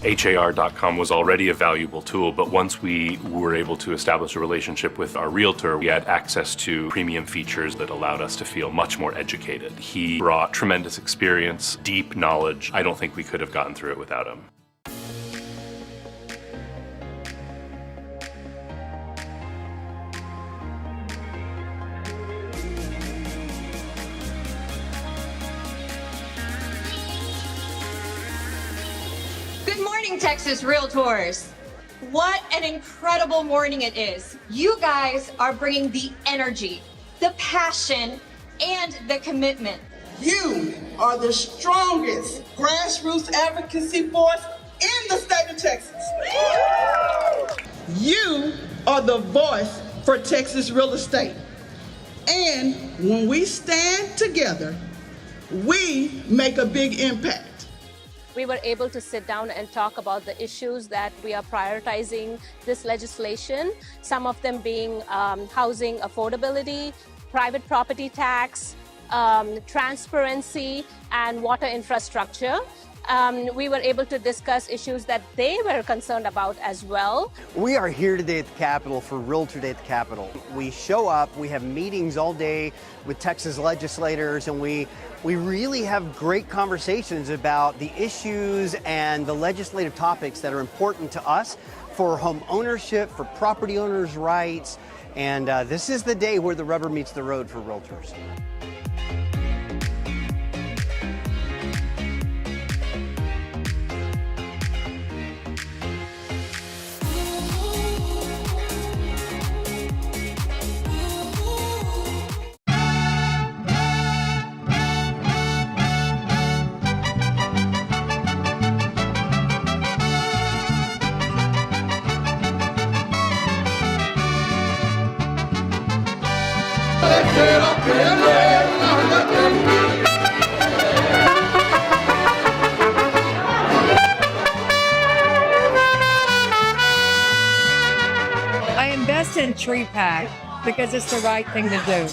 HAR.com was already a valuable tool, but once we were able to establish a relationship with our realtor, we had access to premium features that allowed us to feel much more educated. He brought tremendous experience, deep knowledge. I don't think we could have gotten through it without him. Good morning, Texas Realtors. What an incredible morning it is. You guys are bringing the energy, the passion, and the commitment. You are the strongest grassroots advocacy force in the state of Texas. You are the voice for Texas real estate. And when we stand together, we make a big impact. We were able to sit down and talk about the issues that we are prioritizing this legislation, some of them being housing affordability, private property tax, transparency, and water infrastructure. We were able to discuss issues that they were concerned about as well. We are here today at the Capitol for Realtor Day at the Capitol. We show up, we have meetings all day with Texas legislators, and we really have great conversations about the issues and the legislative topics that are important to us for home ownership, for property owners' rights, and this is the day where the rubber meets the road for realtors. I invest in TreePack because it's the right thing to do.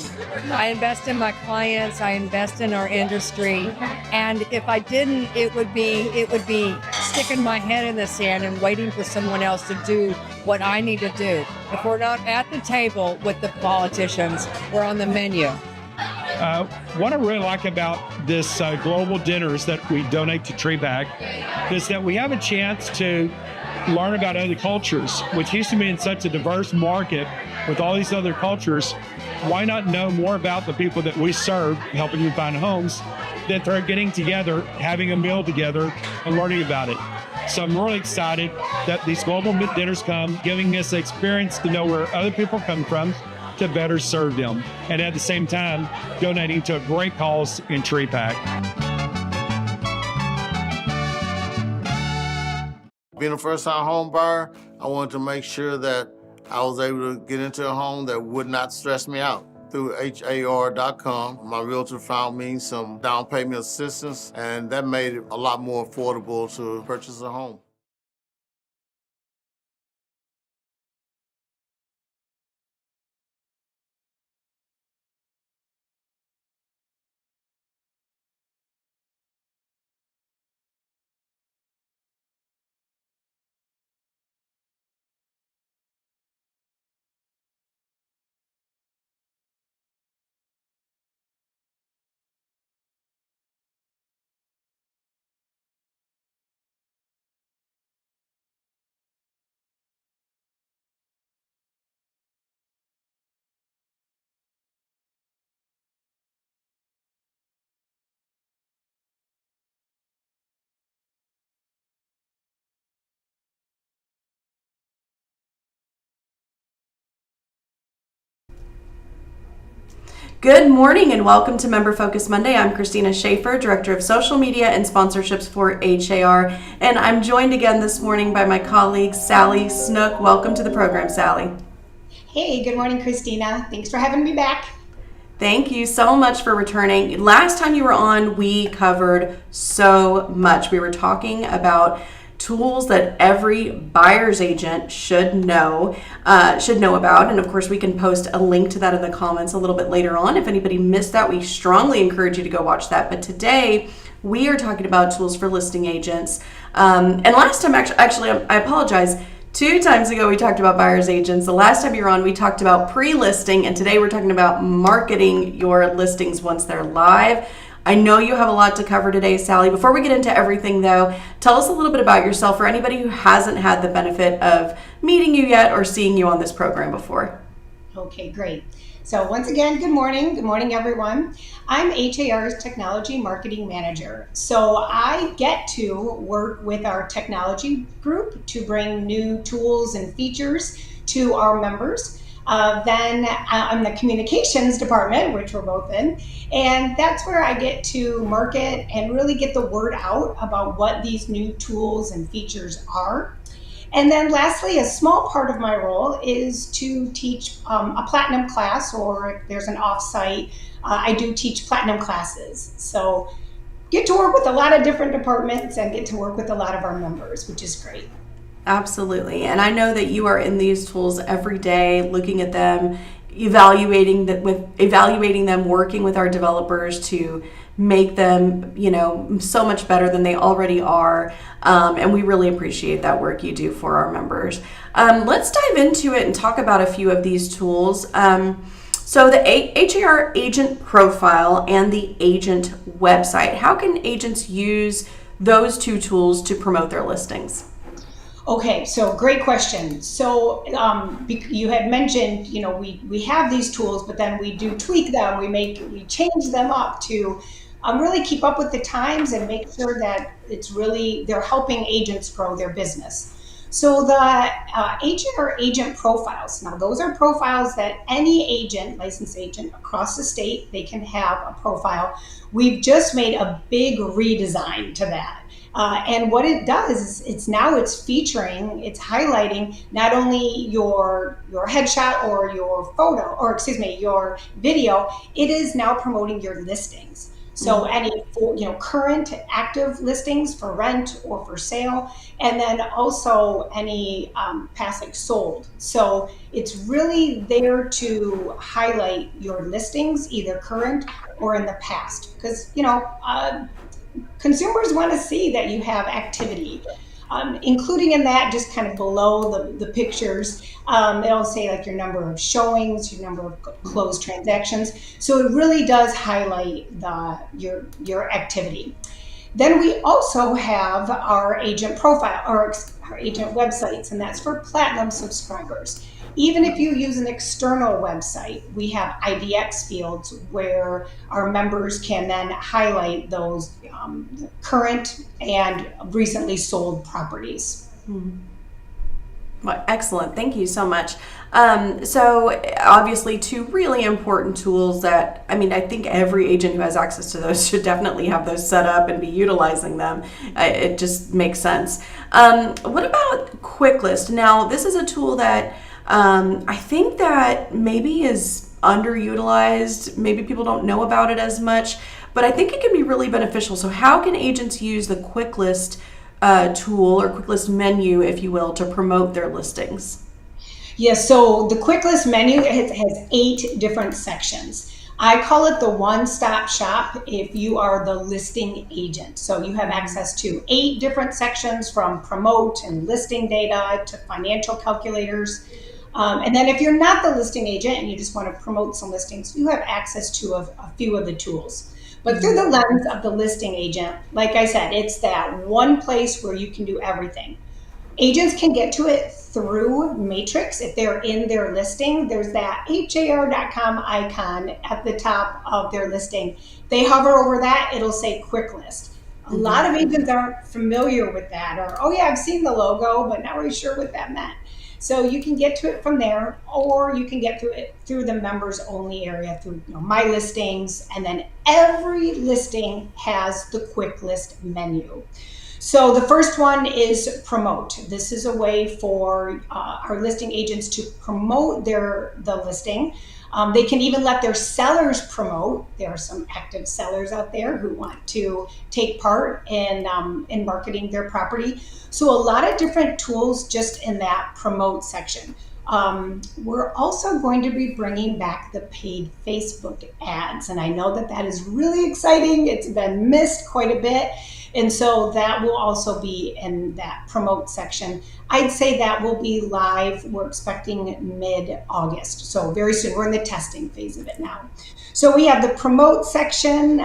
I invest in my clients, I invest in our industry, and if I didn't, it would be sticking my head in the sand and waiting for someone else to do what I need to do. If we're not at the table with the politicians, we're on the menu. What I really like about this global dinners that we donate to TreePack is that we have a chance to learn about other cultures. With Houston being such a diverse market with all these other cultures, why not know more about the people that we serve, helping you find homes, that they're getting together, having a meal together, and learning about it. So I'm really excited that these global dinners come, giving us the experience to know where other people come from to better serve them, and at the same time, donating to a great cause in TreePack. Being a first-time home buyer, I wanted to make sure that I was able to get into a home that would not stress me out. Through HAR.com, my realtor found me some down payment assistance, and that made it a lot more affordable to purchase a home. Good morning and welcome to Member Focus Monday. I'm Christina Schaefer, Director of Social Media and Sponsorships for HAR, and I'm joined again this morning by my colleague Sally Snook. Welcome to the program, Sally. Hey, good morning, Christina. Thanks for having me back. Thank you so much for returning. Last time you were on, we covered so much. We were talking about tools that every buyer's agent should know about, and of course we can post a link to that in the comments a little bit later on. If anybody missed that, we strongly encourage you to go watch that. But today We are talking about tools for listing agents. And last time, actually, I apologize. 2 times ago, we talked about buyer's agents. The last time you were on, we talked about pre-listing, and today we're talking about marketing your listings once they're live. I know you have a lot to cover today, Sally. Before we get into everything, though, tell us a little bit about yourself for anybody who hasn't had the benefit of meeting you yet or seeing you on this program before. Okay, great. So once again, good morning. Good morning, everyone. I'm HAR's Technology Marketing Manager. So I get to work with our technology group to bring new tools and features to our members. Then I'm the communications department, which we're both in, and that's where I get to market and really get the word out about what these new tools and features are. And then lastly, a small part of my role is to teach a platinum class, or if there's an offsite, I do teach platinum classes. So get to work with a lot of different departments and get to work with a lot of our members, which is great. Absolutely. And I know that you are in these tools every day, looking at them, evaluating them, working with our developers to make them, so much better than they already are. And we really appreciate that work you do for our members. Let's dive into it and talk about a few of these tools. So the HAR agent profile and the agent website, how can agents use those 2 tools to promote their listings? Okay, so great question. So you had mentioned, we have these tools, but then we do tweak them. We change them up to really keep up with the times and make sure that they're helping agents grow their business. So the HR agent profiles. Now those are profiles that any agent, licensed agent across the state, they can have a profile. We've just made a big redesign to that. And what it does is it's featuring, it's highlighting not only your headshot or your photo, or your video, it is now promoting your listings. So any current active listings for rent or for sale, and then also any past sold. So it's really there to highlight your listings, either current or in the past, because consumers want to see that you have activity, including in that just kind of below the pictures. It'll say like your number of showings, your number of closed transactions. So it really does highlight your activity. Then we also have our agent profile, or our agent websites, and that's for platinum subscribers. Even if you use an external website, we have IDX fields where our members can then highlight those current and recently sold properties. Well, excellent. Thank you so much. So obviously 2 really important tools that, I think every agent who has access to those should definitely have those set up and be utilizing them. It just makes sense. What about QuickList? Now, this is a tool that I think that maybe is underutilized. Maybe people don't know about it as much, but I think it can be really beneficial. So how can agents use the QuickList tool or QuickList menu, if you will, to promote their listings? Yes, so the QuickList menu has 8 different sections. I call it the one-stop shop if you are the listing agent. So you have access to 8 different sections, from promote and listing data to financial calculators. And then if you're not the listing agent and you just want to promote some listings, you have access to a few of the tools. But through the lens of the listing agent, like I said, it's that one place where you can do everything. Agents can get to it through Matrix. If they're in their listing, there's that har.com icon at the top of their listing. They hover over that, it'll say Quick List. A lot of agents aren't familiar with that, or, oh yeah, I've seen the logo, but not really sure what that meant. So you can get to it from there, or you can get to it through the members only area, through my listings, and then every listing has the Quick List menu. So the first one is promote. This is a way for our listing agents to promote the listing. They can even let their sellers promote. There are some active sellers out there who want to take part in marketing their property. So a lot of different tools just in that promote section. We're also going to be bringing back the paid Facebook ads. And I know that that is really exciting. It's been missed quite a bit. And so that will also be in that promote section. I'd say that will be live. We're expecting mid-August. So very soon. We're in the testing phase of it now. So we have the promote section.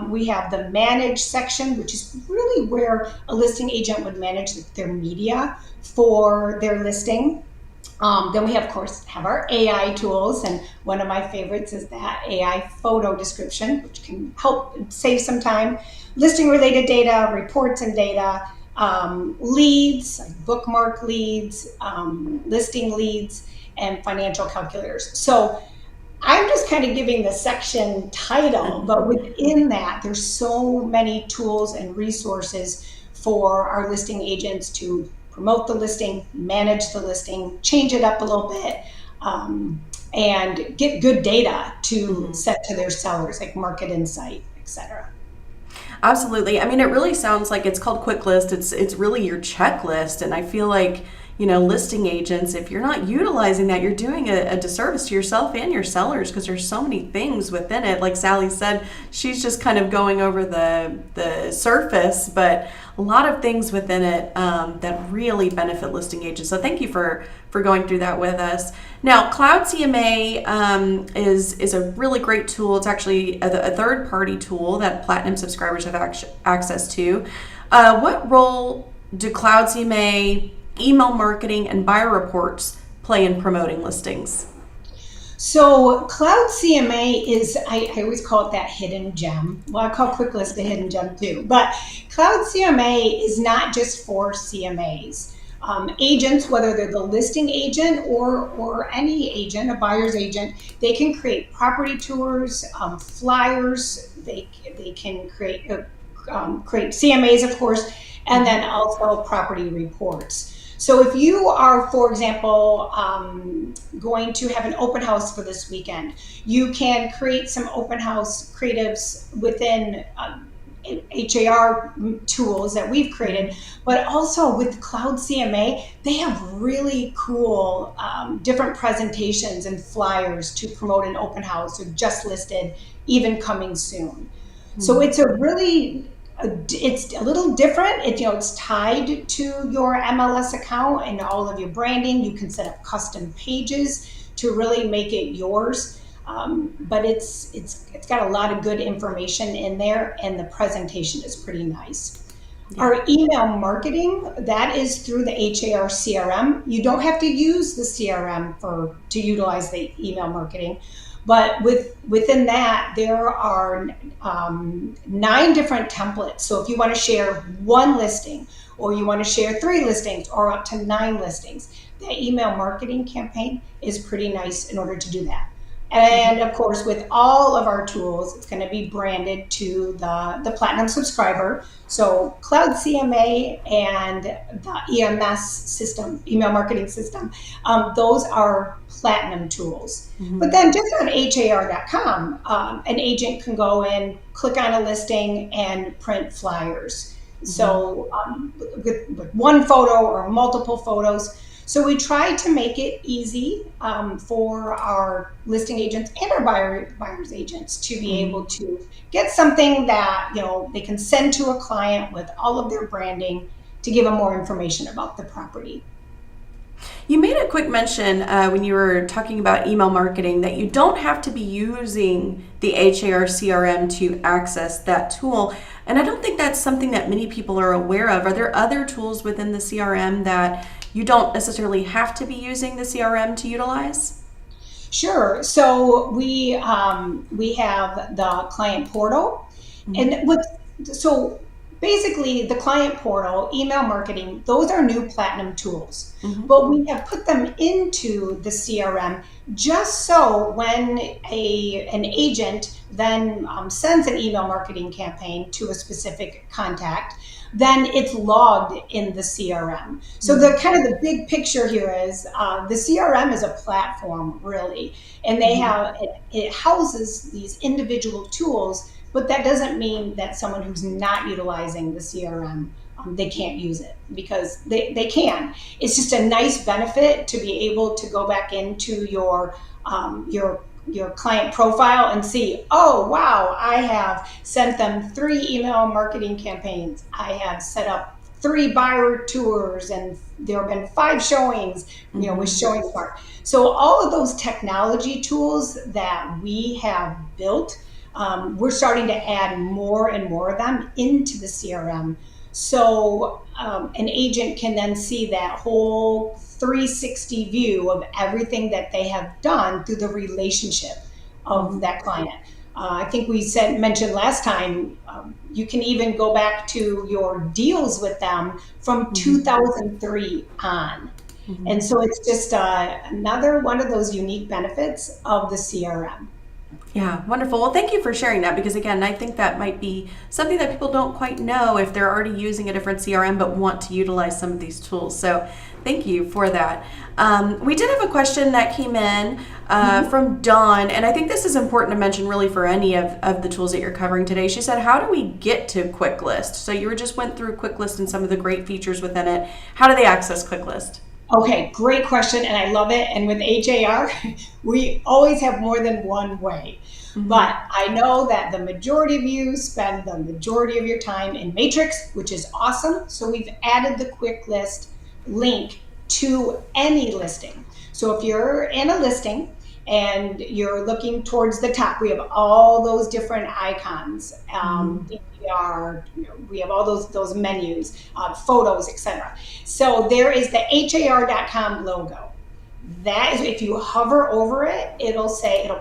We have the manage section, which is really where a listing agent would manage their media for their listing. Then we, of course, have our AI tools, and one of my favorites is that AI photo description, which can help save some time. Listing-related data, reports and data, leads, like bookmark leads, listing leads, and financial calculators. So I'm just kind of giving the section title, but within that, there's so many tools and resources for our listing agents to promote the listing, manage the listing, change it up a little bit, and get good data to set to their sellers, like market insight, etc. Absolutely. I mean, it really sounds like it's called Quick List. It's really your checklist. And I feel like, listing agents, if you're not utilizing that, you're doing a disservice to yourself and your sellers, because there's so many things within it. Like Sally said, she's just kind of going over the surface, but a lot of things within it that really benefit listing agents. So thank you for going through that with us. Now, Cloud CMA is a really great tool. It's actually a third-party tool that Platinum subscribers have access to. What role do Cloud CMA, email marketing, and buyer reports play in promoting listings? So Cloud CMA is, I always call it that hidden gem. Well, I call Quick List a hidden gem too. But Cloud CMA is not just for CMAs. Agents, whether they're the listing agent or any agent, a buyer's agent, they can create property tours, flyers. They can create CMAs, of course, and then also property reports. So if you are, for example, going to have an open house for this weekend, you can create some open house creatives within HAR tools that we've created, but also with Cloud CMA, they have really cool different presentations and flyers to promote an open house or just listed, even coming soon. So it's it's a little different. It's tied to your MLS account and all of your branding. You can set up custom pages to really make it yours. But it's got a lot of good information in there, and the presentation is pretty nice. Yeah. Our email marketing, that is through the HAR CRM. You don't have to use the CRM to utilize the email marketing. But within that, there are 9 different templates. So if you want to share 1 listing, or you want to share 3 listings, or up to 9 listings, the email marketing campaign is pretty nice in order to do that. And of course, with all of our tools, it's going to be branded to the Platinum subscriber. So Cloud CMA and the EMS system, email marketing system, those are Platinum tools. But then just on HAR.com, an agent can go in, click on a listing, and print flyers. So with 1 photo or multiple photos. So we try to make it easy for our listing agents and our buyers agents to be able to get something that they can send to a client with all of their branding to give them more information about the property. You made a quick mention when you were talking about email marketing that you don't have to be using the HAR CRM to access that tool. And I don't think that's something that many people are aware of. Are there other tools within the CRM that you don't necessarily have to be using the CRM to utilize? Sure. So we have the client portal, and so basically the client portal, email marketing, those are new Platinum tools, but we have put them into the CRM just so when an agent then sends an email marketing campaign to a specific contact, then it's logged in the CRM. So the kind of the big picture here is the CRM is a platform, really, and they have it houses these individual tools, but that doesn't mean that someone who's not utilizing the CRM they can't use it because they can. It's just a nice benefit to be able to go back into your client profile and see, oh wow, I have sent them 3 email marketing campaigns. I have set up 3 buyer tours, and there have been 5 showings, with Showing Smart. So all of those technology tools that we have built, we're starting to add more and more of them into the CRM. So an agent can then see that whole 360 view of everything that they have done through the relationship of that client. I think we mentioned last time, you can even go back to your deals with them from 2003 on. And so it's just another one of those unique benefits of the CRM. Yeah, wonderful. Well, thank you for sharing that, because again, I think that might be something that people don't quite know if they're already using a different CRM but want to utilize some of these tools. So thank you for that. We did have a question that came in from Dawn, and I think this is important to mention really for any of the tools that you're covering today. She said, how do we get to Quick List? So you just went through Quick List and some of the great features within it. How do they access Quick List? Okay, great question, and I love it. And with HAR, we always have more than one way. But I know that the majority of you spend the majority of your time in Matrix, which is awesome. So we've added the Quick List link to any listing. So if you're in a listing and you're looking towards the top, we have all those different icons. We have all those menus, photos, etc. So there is the HAR.com logo. That is, if you hover over it, it'll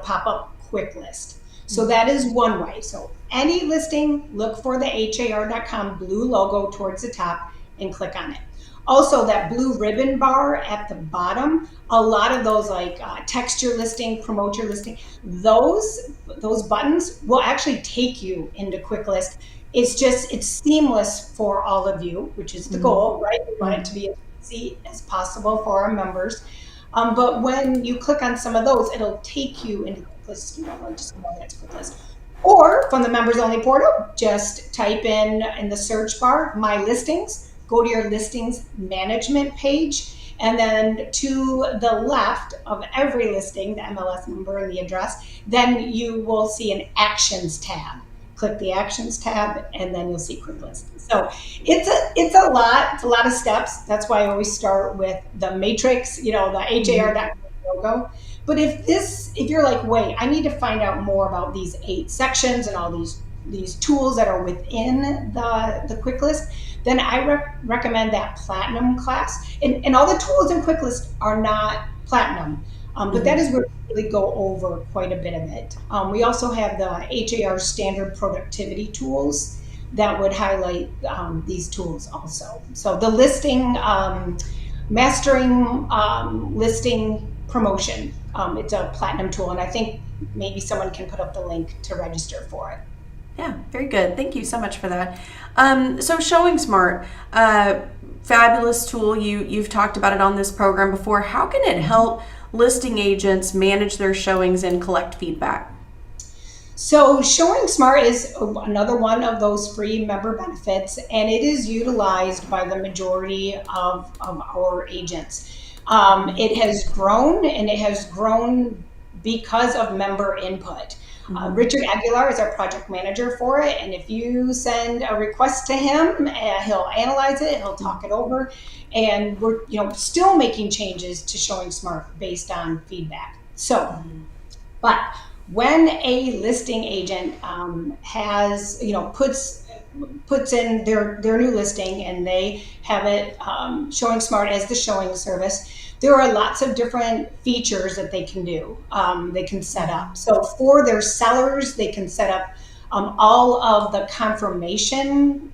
pop up Quick List. So that is one way. So any listing, look for the HAR.com blue logo towards the top and click on it. Also, that blue ribbon bar at the bottom, a lot of those like text your listing, promote your listing, those buttons will actually take you into Quick List. It's seamless for all of you, which is the goal, right? We want it to be as easy as possible for our members. But when you click on some of those, it'll take you into Quick List. Just go to Quick List. Or from the members only portal, just type in the search bar, my listings, go to your listings management page, and then to the left of every listing, the MLS number and the address, then you will see an actions tab. Click the actions tab, and then you'll see Quick List. So it's a lot of steps. That's why I always start with the matrix, the HAR logo. But if you're like, wait, I need to find out more about these 8 sections and all these tools that are within the Quick List, then I recommend that Platinum class. And all the tools in Quick List are not Platinum, but that is where we really go over quite a bit of it. We also have the HAR standard productivity tools that would highlight these tools also. So the listing, mastering listing promotion, it's a Platinum tool, and I think maybe someone can put up the link to register for it. Yeah, very good. Thank you so much for that. So Showing Smart, fabulous tool. You've talked about it on this program before. How can it help listing agents manage their showings and collect feedback? So Showing Smart is another one of those free member benefits, and it is utilized by the majority of our agents. It has grown, and it has grown because of member input. Richard Aguilar is our project manager for it, and if you send a request to him, he'll analyze it, he'll talk it over, and we're still making changes to Showing Smart based on feedback. So, but when a listing agent has puts in their new listing and they have it Showing Smart as the showing service, there are lots of different features that they can do. They can set up. So for their sellers, they can set up all of the confirmation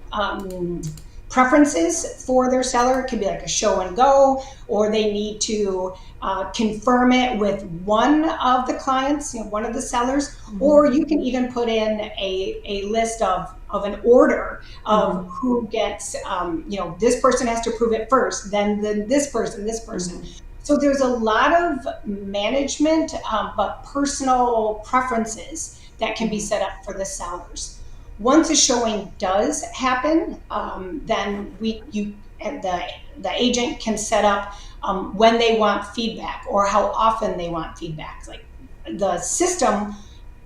preferences for their seller. It could be like a show and go, or they need to confirm it with one of the clients, one of the sellers, or you can even put in a list of an order of who gets, this person has to approve it first, then this person. So there's a lot of management, but personal preferences that can be set up for the sellers. Once a showing does happen, then the agent can set up when they want feedback or how often they want feedback. Like the system,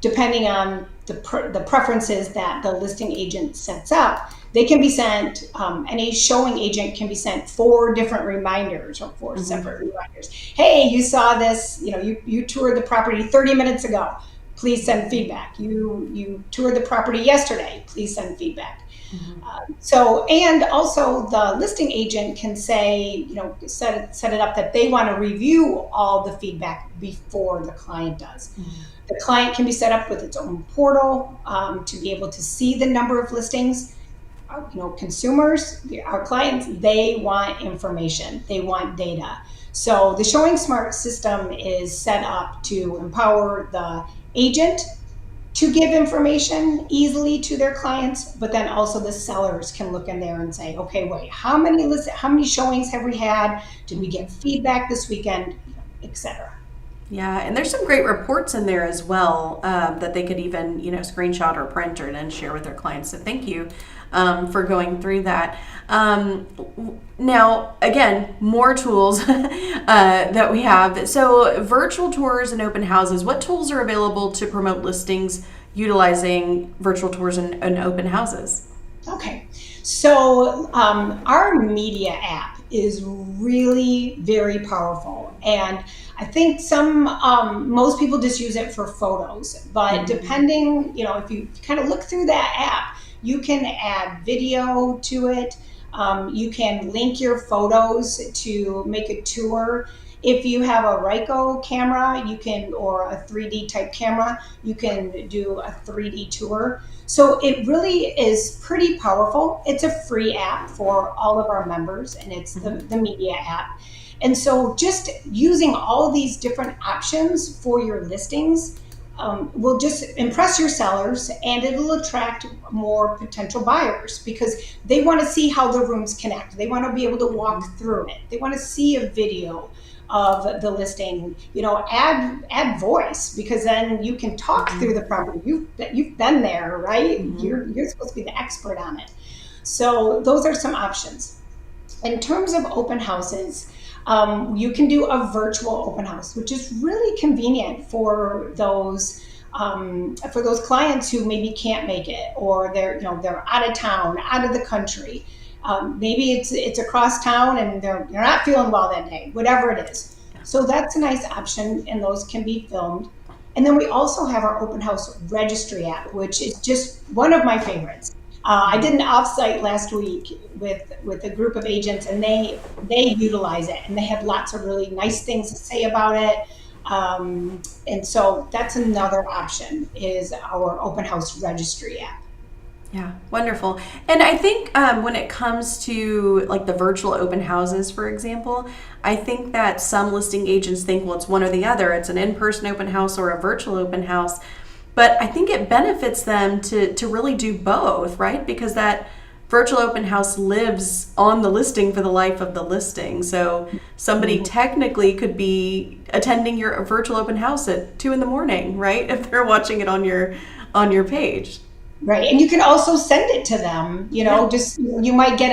depending on the preferences that the listing agent sets up, they can be sent, any showing agent can be sent 4 different reminders or 4 separate reminders. Hey, you saw this, you toured the property 30 minutes ago. Please send feedback. You toured the property yesterday. Please send feedback. And also the listing agent can say, set it up that they want to review all the feedback before the client does. The client can be set up with its own portal to be able to see the number of listings. Consumers, our clients, they want information. They want data. So the Showing Smart system is set up to empower the agent to give information easily to their clients, but then also the sellers can look in there and say, okay, wait, how many showings have we had? Did we get feedback this weekend, etc. Yeah, and there's some great reports in there as well that they could even, screenshot or print or then share with their clients. So thank you for going through that. Now, again, more tools that we have. So virtual tours and open houses, what tools are available to promote listings utilizing virtual tours and open houses? Okay, so our media app is really very powerful, and I think most people just use it for photos, but depending, if you kind of look through that app, you can add video to it. You can link your photos to make a tour. If you have a Ryko camera, or a 3D type camera, you can do a 3D tour. So it really is pretty powerful. It's a free app for all of our members, and it's the media app. And so just using all these different options for your listings will just impress your sellers, and it'll attract more potential buyers because they want to see how the rooms connect. They want to be able to walk through it. They want to see a video of the listing, add voice, because then you can talk through the property. You've been there, right? You're supposed to be the expert on it. So those are some options. In terms of open houses, you can do a virtual open house, which is really convenient for those clients who maybe can't make it, or they're out of town, out of the country. Maybe it's across town and they're not feeling well that day, whatever it is. So that's a nice option, and those can be filmed. And then we also have our open house registry app, which is just one of my favorites. I did an offsite last week with a group of agents, and they utilize it, and they have lots of really nice things to say about it. And so that's another option, is our open house registry app. Yeah, wonderful. And I think when it comes to like the virtual open houses, for example, I think that some listing agents think, well, it's one or the other. It's an in-person open house or a virtual open house. But I think it benefits them to really do both, right? Because that virtual open house lives on the listing for the life of the listing. So somebody technically could be attending your virtual open house at 2 a.m, right? If they're watching it on your page. Right. And you can also send it to them, you might get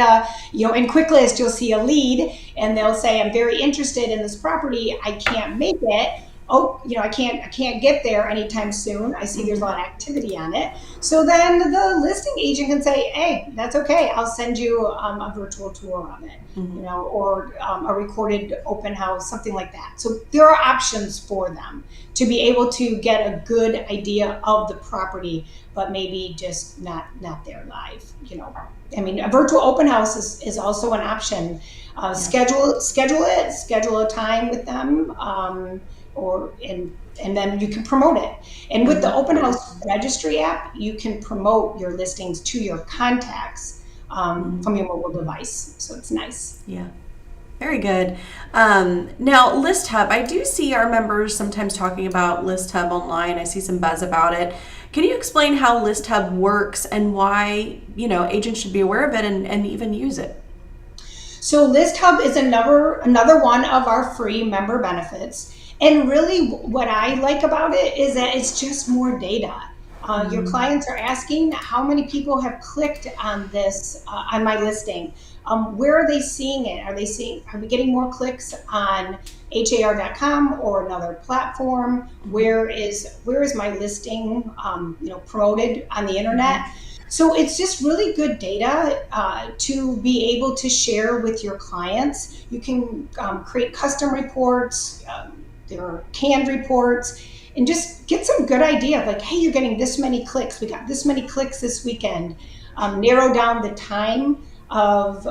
in QuickList, you'll see a lead and they'll say, I'm very interested in this property. I can't make it. Oh, I can't get there anytime soon. I see there's a lot of activity on it. So then the listing agent can say, hey, that's okay. I'll send you a virtual tour of it, or a recorded open house, something like that. So there are options for them to be able to get a good idea of the property, but maybe just not there live. A virtual open house is also an option. Schedule a time with them. And then you can promote it. And with the open house registry app, you can promote your listings to your contacts from your mobile device. So it's nice. Yeah. Very good. Now, List Hub, I do see our members sometimes talking about List Hub online. I see some buzz about it. Can you explain how List Hub works and why, agents should be aware of it and even use it? So List Hub is another one of our free member benefits. And really what I like about it is that it's just more data. Your clients are asking how many people have clicked on this, on my listing. Where are they seeing it? Are we getting more clicks on har.com or another platform? Where is my listing, promoted on the internet? So it's just really good data to be able to share with your clients. You can create custom reports, there are canned reports, and just get some good idea of like, hey, you're getting this many clicks. We got this many clicks this weekend. Narrow down the time of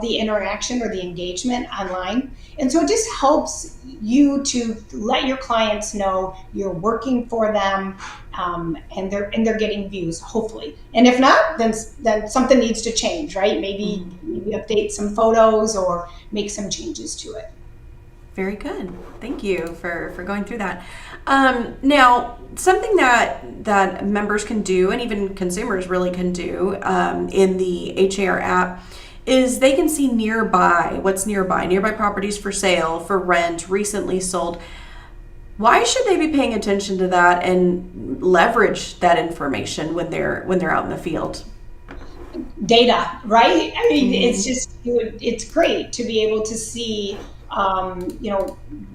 the interaction or the engagement online. And so it just helps you to let your clients know you're working for them, and they're getting views, hopefully. And if not, then something needs to change, right? Maybe update some photos or make some changes to it. Very good. Thank you for going through that. Now, something that members can do, and even consumers really can do in the HAR app, is they can see what's nearby properties for sale, for rent, recently sold. Why should they be paying attention to that and leverage that information when they're out in the field? Data, right? I mean, it's great to be able to see,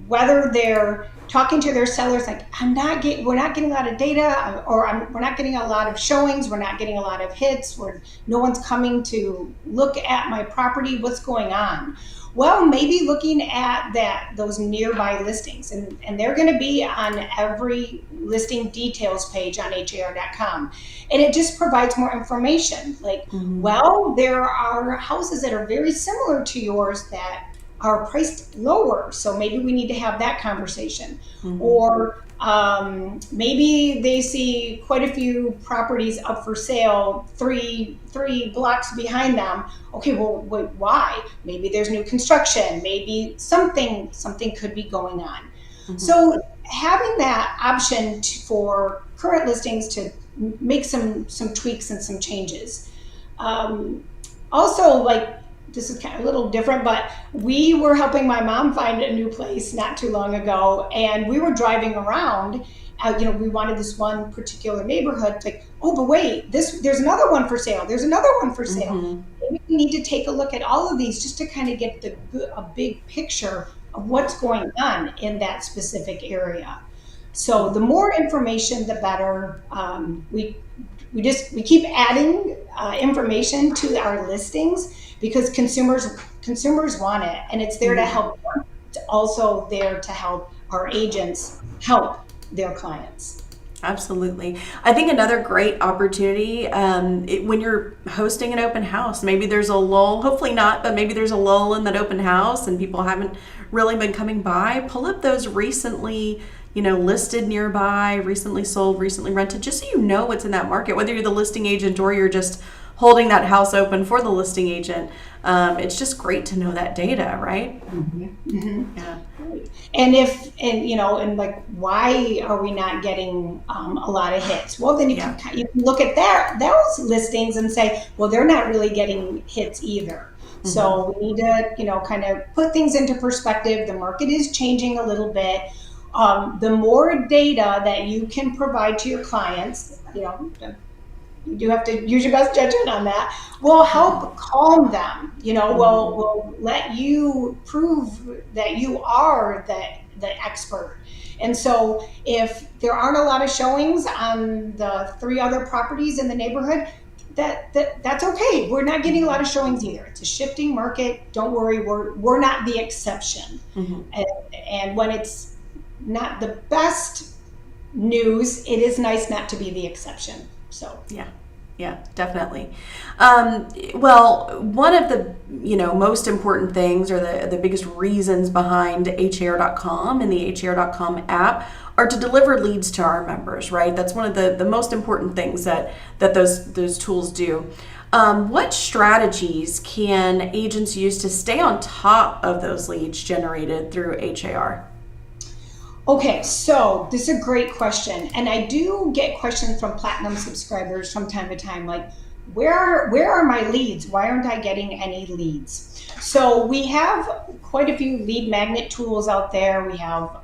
whether they're talking to their sellers like, we're not getting a lot of data, or we're not getting a lot of showings, we're not getting a lot of hits, no one's coming to look at my property, what's going on? Well, maybe looking at those nearby listings, and they're going to be on every listing details page on har.com, and it just provides more information. Like, well, there are houses that are very similar to yours that are priced lower, so maybe we need to have that conversation. Or maybe they see quite a few properties up for sale three blocks behind them. Okay, well, wait, why? Maybe there's new construction, maybe something could be going on. So having that option for current listings to make some tweaks and some changes. Also, like, this is kind of a little different, but we were helping my mom find a new place not too long ago, and we were driving around. We wanted this one particular neighborhood. It's like, oh, but wait, there's another one for sale. There's another one for sale. Maybe we need to take a look at all of these just to kind of get a big picture of what's going on in that specific area. So the more information, the better. We keep adding information to our listings because consumers want it, and it's there to help them. It's also there to help our agents help their clients. Absolutely. I think another great opportunity when you're hosting an open house, maybe there's a lull, hopefully not, but maybe there's a lull in that open house and people haven't really been coming by. Pull up those recently listed nearby, recently sold, recently rented, just so you know what's in that market, whether you're the listing agent or you're just holding that house open for the listing agent. It's just great to know that data, right? Yeah. And like, why are we not getting a lot of hits? Well, then you can look at those listings and say, well, they're not really getting hits either. So we need to, kind of put things into perspective. The market is changing a little bit. The more data that you can provide to your clients, you do have to use your best judgment on that, will help calm them, will let you prove that you are the expert. And so if there aren't a lot of showings on the 3 other properties in the neighborhood, that's okay. We're not getting a lot of showings either. It's a shifting market. Don't worry, we're not the exception. And when it's not the best news, it is nice not to be the exception. So yeah, definitely. Well, one of the most important things, or the biggest reasons behind har.com and the har.com app, are to deliver leads to our members, right? That's one of the most important things that those tools do. What strategies can agents use to stay on top of those leads generated through HAR? Okay, so this is a great question. And I do get questions from Platinum subscribers from time to time, like, where are my leads? Why aren't I getting any leads? So we have quite a few lead magnet tools out there. We have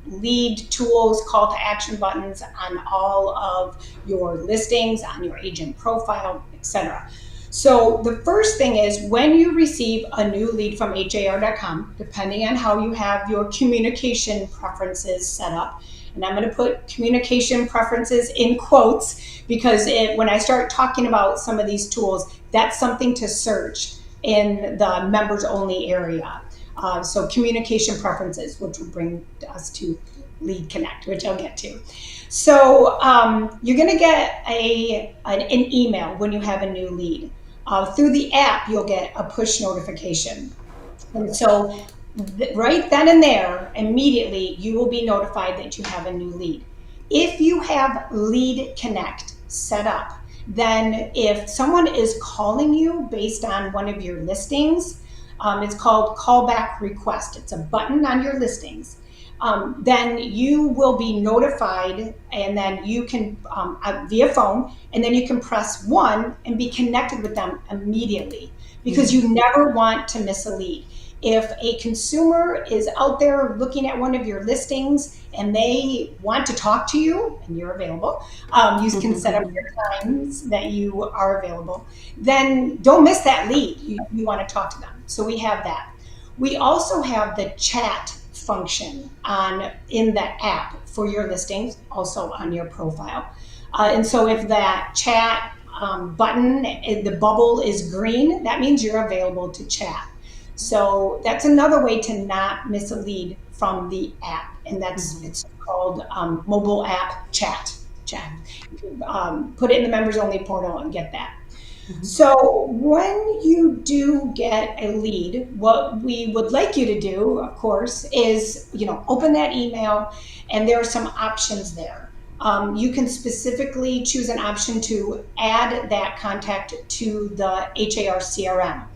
lead tools, call to action buttons on all of your listings, on your agent profile, etc. So the first thing is when you receive a new lead from har.com, depending on how you have your communication preferences set up, and I'm going to put communication preferences in quotes because when I start talking about some of these tools, that's something to search in the members only area. So communication preferences, which will bring us to Lead Connect, which I'll get to. So you're going to get an email when you have a new lead. Through the app, you'll get a push notification. And so right then and there, immediately, you will be notified that you have a new lead. If you have Lead Connect set up, then if someone is calling you based on one of your listings, it's called callback request. It's a button on your listings. Then you will be notified, and then you can via phone, and then you can press 1 and be connected with them immediately, because you never want to miss a lead. If a consumer is out there looking at one of your listings and they want to talk to you and you're available, you can set up your times that you are available, then don't miss that lead. You want to talk to them. So we have that. We also have the chat function in the app for your listings, also on your profile. And so if that chat button, the bubble is green, that means you're available to chat. So that's another way to not miss a lead from the app, and it's called mobile app chat. Put it in the members only portal and get that. So when you do get a lead, what we would like you to do, of course, is open that email, and there are some options there. You can specifically choose an option to add that contact to the HAR CRM.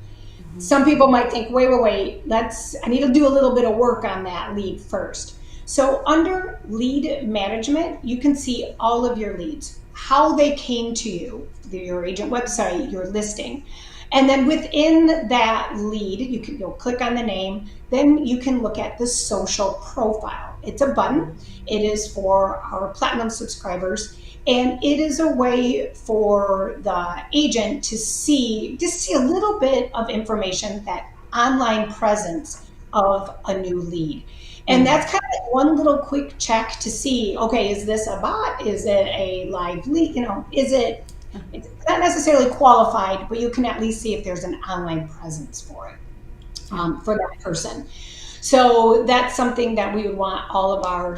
Some people might think, wait, I need to do a little bit of work on that lead first. So under lead management, you can see all of your leads, how they came to you, your agent website, your listing. And then within that lead, you can click on the name, then you can look at the social profile. It's a button. It is for our platinum subscribers. And it is a way for the agent to see a little bit of information, that online presence of a new lead. And that's kind of like one little quick check to see, okay, is this a bot? Is it a live lead? It's not necessarily qualified, but you can at least see if there's an online presence for it, for that person. So that's something that we would want all of our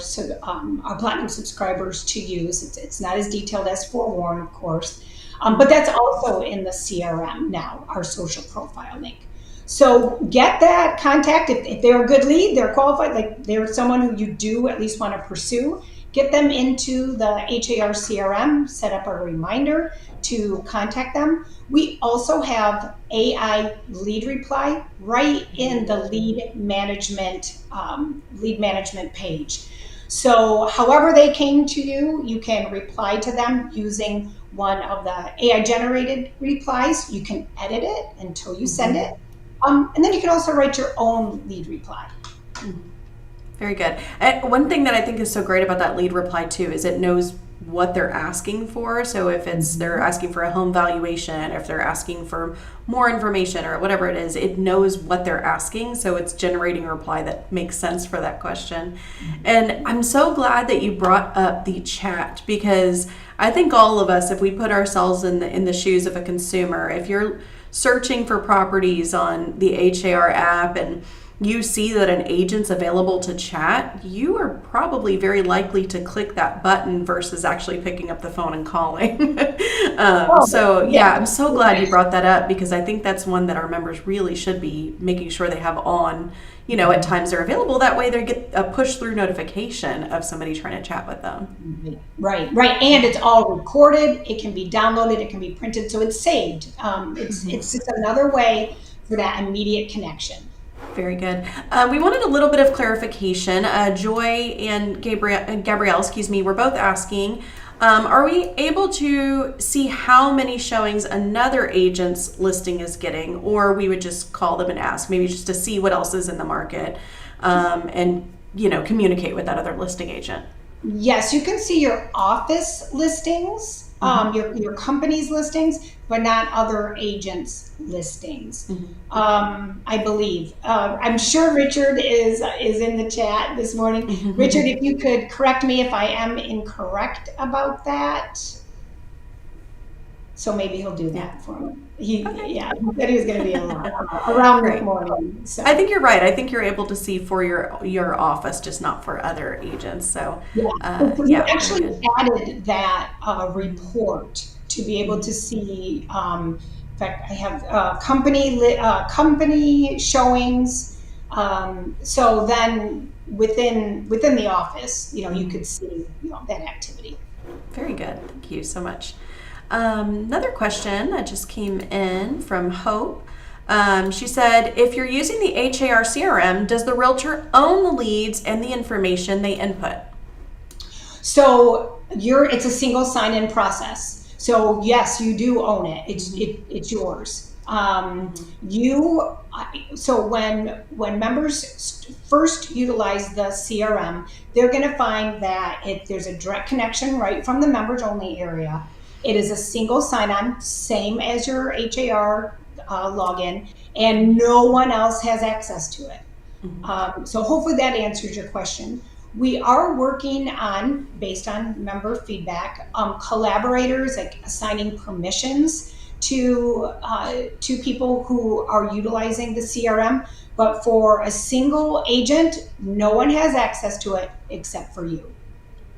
platinum subscribers to use. It's not as detailed as Forewarn, of course, but that's also in the CRM now, our social profile link. So get that contact. If they're a good lead, they're qualified, like they're someone who you do at least want to pursue, get them into the HAR CRM, set up a reminder to contact them. We also have AI lead reply right in the lead management page. So however they came to you, you can reply to them using one of the AI generated replies. You can edit it until you send it. And then you can also write your own lead reply. Very good. And one thing that I think is so great about that lead reply too is it knows what they're asking for. So if they're asking for a home valuation, or if they're asking for more information or whatever it is, it knows what they're asking. So it's generating a reply that makes sense for that question. And I'm so glad that you brought up the chat, because I think all of us, if we put ourselves in the shoes of a consumer, if you're searching for properties on the HAR app and you see that an agent's available to chat, you are probably very likely to click that button versus actually picking up the phone and calling. I'm so glad you brought that up, because I think that's one that our members really should be making sure they have on, at times they're available. That way they get a push through notification of somebody trying to chat with them. Right. And it's all recorded. It can be downloaded. It can be printed. So it's saved. It's just another way for that immediate connection. Very good. We wanted a little bit of clarification. Joy and Gabrielle, were both asking, Are we able to see how many showings another agent's listing is getting, or we would just call them and ask, maybe just to see what else is in the market, and communicate with that other listing agent? Yes, you can see your office listings, your company's listings, but not other agents' listings. I believe. I'm sure Richard is in the chat this morning. Richard, if you could correct me if I am incorrect about that. So maybe he'll do that for me. He said he was going to be around this morning. So. I think you're right. I think you're able to see for your office, just not for other agents. So we actually added that report to be able to see. In fact, I have company showings. So then within the office, you could see that activity. Very good. Thank you so much. Another question that just came in from Hope. She said, if you're using the HAR CRM, does the realtor own the leads and the information they input? So it's a single sign-in process. So yes, you do own it. It's yours. So when members first utilize the CRM, they're going to find that there's a direct connection right from the members only area. It is a single sign-on, same as your HAR login, and no one else has access to it. So hopefully that answers your question. We are working on, based on member feedback, collaborators, like assigning permissions to people who are utilizing the CRM. But for a single agent, no one has access to it except for you.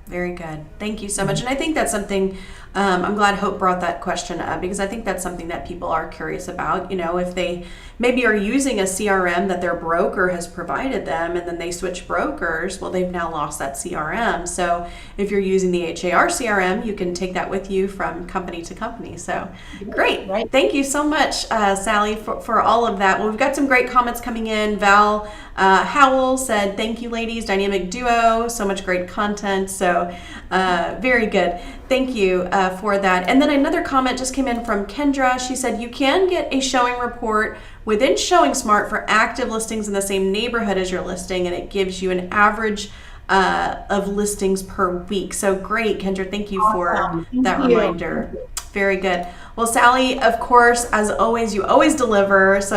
Very good. Thank you so much. And I think that's something, I'm glad Hope brought that question up, because I think that's something that people are curious about. If they maybe are using a CRM that their broker has provided them and then they switch brokers, well, they've now lost that CRM. So if you're using the HAR CRM, you can take that with you from company to company. So great. Right. Thank you so much, Sally, for all of that. Well, we've got some great comments coming in. Val Howell said, thank you, ladies. Dynamic duo. So much great content. So very good. Thank you for that. And then another comment just came in from Kendra. She said, you can get a showing report within Showing Smart for active listings in the same neighborhood as your listing, and it gives you an average of listings per week. So great, Kendra. Thank you for that reminder. Very good. Well, Sally, of course, as always, you always deliver. So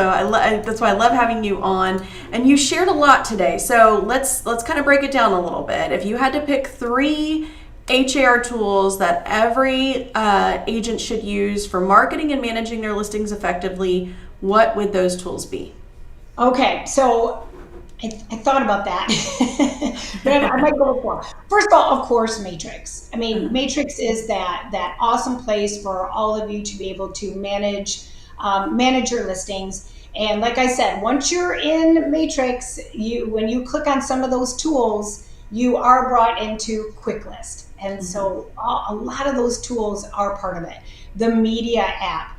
that's why I love having you on. And you shared a lot today. So let's kind of break it down a little bit. If you had to pick 3 HAR tools that every agent should use for marketing and managing their listings effectively, what would those tools be? Okay, so I thought about that, but I might go with 4. First of all, of course, Matrix. I mean, Matrix is that awesome place for all of you to be able to manage your listings. And like I said, once you're in Matrix, when you click on some of those tools, you are brought into Quick List. And so a lot of those tools are part of it. The media app.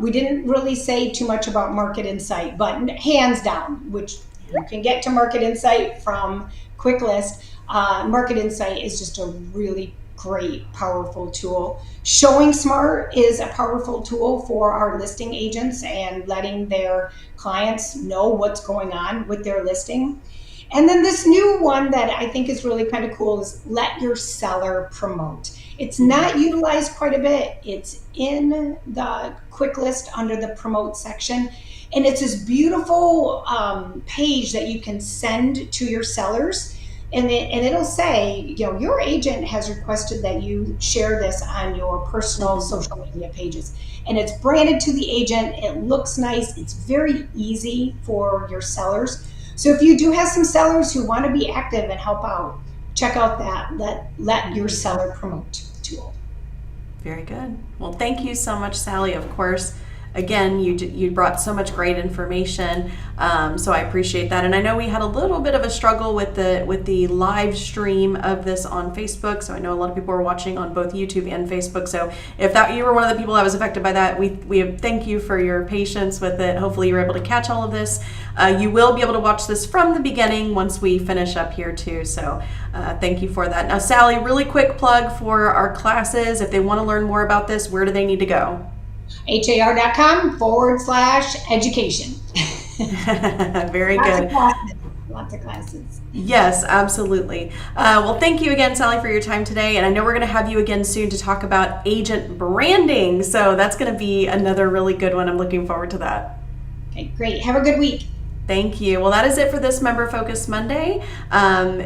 We didn't really say too much about Market Insight, but hands down, which you can get to Market Insight from Quick List. Market Insight is just a really great, powerful tool. Showing Smart is a powerful tool for our listing agents and letting their clients know what's going on with their listing. And then this new one that I think is really kind of cool is Let Your Seller Promote. It's not utilized quite a bit. It's in the Quick List under the Promote section. And it's this beautiful page that you can send to your sellers. And it'll say, your agent has requested that you share this on your personal social media pages. And it's branded to the agent. It looks nice. It's very easy for your sellers. So if you do have some sellers who want to be active and help out, check out that Let Your Seller Promote tool. Very good. Well, thank you so much, Sally. Of course, again, you brought so much great information, so I appreciate that. And I know we had a little bit of a struggle with the live stream of this on Facebook, so I know a lot of people are watching on both YouTube and Facebook. So if you were one of the people that was affected by that, we thank you for your patience with it. Hopefully you were able to catch all of this. You will be able to watch this from the beginning once we finish up here too. So thank you for that. Now, Sally, really quick plug for our classes. If they want to learn more about this, where do they need to go? har.com/education. Very good. Lots of classes. Yes, absolutely. Well, thank you again, Sally, for your time today. And I know we're going to have you again soon to talk about agent branding. So that's going to be another really good one. I'm looking forward to that. Okay, great. Have a good week. Thank you. Well, that is it for this Member Focus Monday.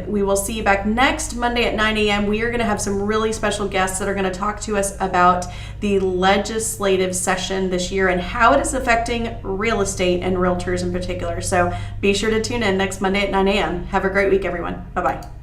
We will see you back next Monday at 9 a.m. We are going to have some really special guests that are going to talk to us about the legislative session this year and how it is affecting real estate and realtors in particular. So be sure to tune in next Monday at 9 a.m. Have a great week, everyone. Bye-bye.